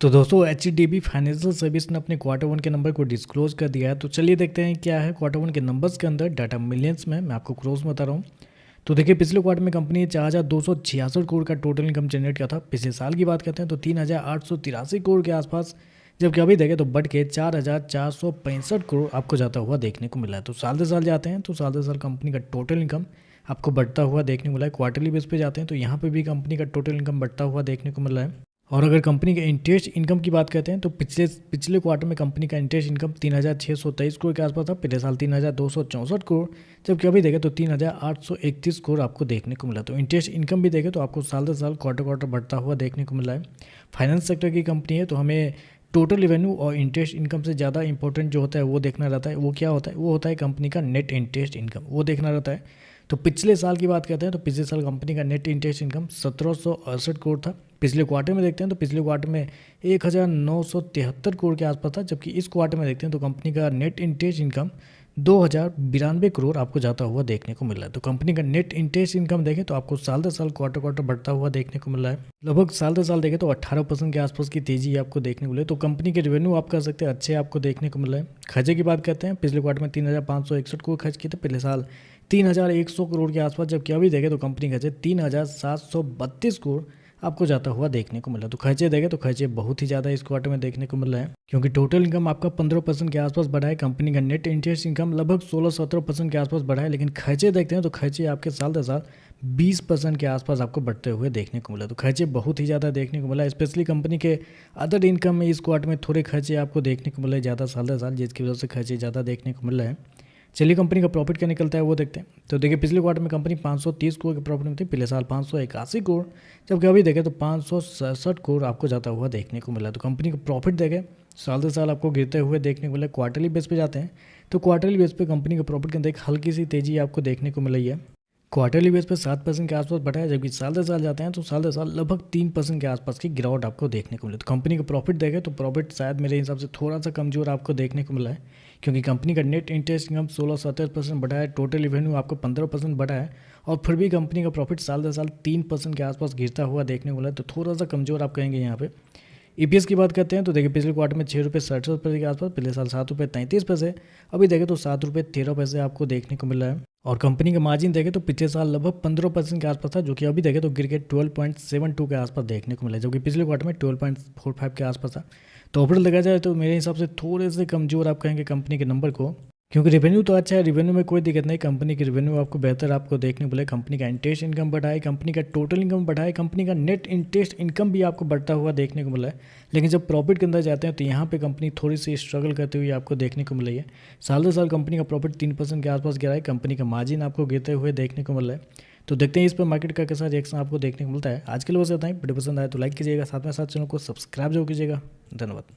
तो दोस्तों HDB financial service ने अपने क्वार्टर वन के नंबर को डिस्क्लोज कर दिया है। तो चलिए देखते हैं क्या है क्वार्टर वन के नंबर्स के अंदर डाटा मिलियंस में। मैं आपको क्रोस में बता रहा हूँ। तो देखिए पिछले क्वार्टर में कंपनी ने 4,266 करोड़ का टोटल इनकम जनरेट किया था। पिछले साल की बात करते हैं तो 3,883 करोड़ के आसपास, जबकि अभी देखें तो बढ़ के 4,465 करोड़ आपको जाता हुआ देखने को मिला है। तो साल से साल जाते हैं तो साल से साल कंपनी का टोटल इनकम आपको बढ़ता हुआ देखने को मिला है। क्वार्टरली बेस पे जाते हैं तो यहाँ पे भी कंपनी का टोटल इनकम बढ़ता हुआ देखने को मिला है। और अगर कंपनी के इंटरेस्ट इनकम की बात करते हैं तो पिछले पिछले क्वार्टर में कंपनी का इंटरेस्ट इनकम 3,623 करोड़ के आसपास था। पिछले साल 3,264 करोड़, जबकि अभी देखें तो 3,831 करोड़ आपको देखने को मिला। तो इंटरेस्ट इनकम भी देखें तो आपको साल से साल क्वार्टर क्वार्टर बढ़ता हुआ देखने को मिला है। फाइनेंस सेक्टर की कंपनी है तो हमें टोटल रेवेन्यू और इंटरेस्ट इनकम से ज़्यादा इंपॉर्टेंट जो होता है वो देखना रहता है। वो क्या होता है? वो होता है कंपनी का नेट इंटरेस्ट इनकम, वो देखना रहता है। तो पिछले साल की बात करते हैं तो पिछले साल कंपनी का नेट इंटरेस्ट इनकम 1,768 करोड़ था। पिछले क्वार्टर में देखते हैं तो पिछले क्वार्टर में 1,973 करोड़ के आसपास था, जबकि इस क्वार्टर में देखते हैं तो कंपनी का नेट इंटरेस्ट इनकम 2,092 करोड़ आपको जाता हुआ देखने को मिल रहा है। तो कंपनी का नेट इंटरेस्ट इनकम देखें तो आपको साल दर साल क्वार्टर क्वार्टर बढ़ता हुआ देखने को मिल रहा है। लगभग साल दर साल देखें तो 18% के आसपास की तेजी आपको देखने को मिले। तो कंपनी के रेवेन्यू आप कह सकते हैं अच्छे आपको देखने को मिल रहे हैं। खर्चे की बात करते हैं, पिछले क्वार्टर में 3,561 करोड़ खर्च किए थे। पिछले साल 3,100 करोड़ के आसपास, जबकि अभी देखें तो कंपनी खर्चे 3,732 करोड़ आपको जाता हुआ देखने को मिला। तो खर्चे देखें तो खर्चे बहुत ही ज़्यादा इस क्वार्टर में देखने को मिल रहा है, क्योंकि टोटल इनकम आपका 15% के आसपास बढ़ा है। कंपनी का नेट इंटरेस्ट इनकम लगभग 16-17% के आसपास बढ़ा है, लेकिन खर्चे देखते हैं तो खर्चे आपके साल दर साल 20% के आसपास आपको बढ़ते हुए देखने को मिला। तो खर्चे बहुत ही ज़्यादा देखने को मिला। स्पेशली कंपनी के अदर इनकम में इस क्वार्टर में थोड़े खर्चे आपको देखने को मिले ज़्यादा साल दर साल, जिसकी वजह से खर्चे ज़्यादा देखने को मिल रहे हैं। चलिए कंपनी का प्रॉफिट क्या निकलता है वो देखते हैं। तो देखिए पिछले क्वार्टर में कंपनी 530 करोड़ के प्रॉफिट में थी। पिछले साल 581 करोड़, जबकि अभी देखें तो 567 करोड़ आपको जाता हुआ देखने को मिला। तो कंपनी का प्रॉफिट देखें साल से साल आपको गिरते हुए देखने को मिला। क्वार्टरली बेस पे जाते हैं तो क्वार्टरली बेस पे कंपनी का प्रॉफिट के अंदर एक हल्की सी तेजी आपको देखने को मिल रही है। क्वार्टरली बेस पे 7% के आसपास बढ़ा है, जबकि साल दर साल जाते हैं तो साल दर साल लगभग 3% के आसपास की गिरावट आपको देखने को मिले। तो कंपनी का प्रॉफिट देखें तो प्रॉफिट शायद मेरे हिसाब से थोड़ा सा कमजोर आपको देखने को मिला है, क्योंकि कंपनी का नेट इंटरेस्ट इनकम 16-17% बढ़ा है, टोटल रेवेन्यू आपको 15% बढ़ा है, और फिर भी कंपनी का प्रॉफिट साल दर साल 3% के आसपास गिरता हुआ देखने को मिला है। तो थोड़ा सा कमजोर आप कहेंगे यहाँ पे। ईपीएस की बात करते हैं तो देखिए पिछले क्वार्टर में 6 रुपये 67 पैसे के आसपास, पिछले साल 7 रुपये 33 पैसे, अभी देखें तो 7 रुपये 13 पैसे आपको देखने को मिल रहा है। और कंपनी का मार्जिन देखें तो पिछले साल लगभग 15% के आसपास था, जो कि अभी देखें तो गिर के 12.72 के आसपास देखने को मिला, जबकि पिछले क्वार्टर में 12.45 के आसपास था। तो ओवरऑल देखा जाए तो मेरे हिसाब से थोड़े से कमजोर आप कहेंगे कंपनी के नंबर को, क्योंकि रेवेन्यू तो अच्छा है, रेवेन्यू में कोई दिक्कत नहीं। कंपनी की रेवेन्यू आपको बेहतर आपको देखने को मिले। कंपनी का इंटरेस्ट इनकम बढ़ाए, कंपनी का टोटल इनकम बढ़ाए, कंपनी का नेट इंटरेस्ट इनकम भी आपको बढ़ता हुआ देखने को मिला है। लेकिन जब प्रॉफिट के अंदर जाते हैं तो यहाँ पे कंपनी थोड़ी सी स्ट्रगल करते हुए आपको देखने को मिल रही है। साल दर साल कंपनी का प्रॉफिट 3% के आसपास गिरा है, कंपनी का मार्जिन आपको गिरते हुए देखने को मिल रहा है। तो देखते हैं इस पर मार्केट का कैसा रिएक्शन आपको देखने को मिलता है। आज के लिए बस इतना ही। वीडियो पसंद आए तो लाइक कीजिएगा, साथ में साथ चैनल को सब्सक्राइब जरूर कीजिएगा। धन्यवाद।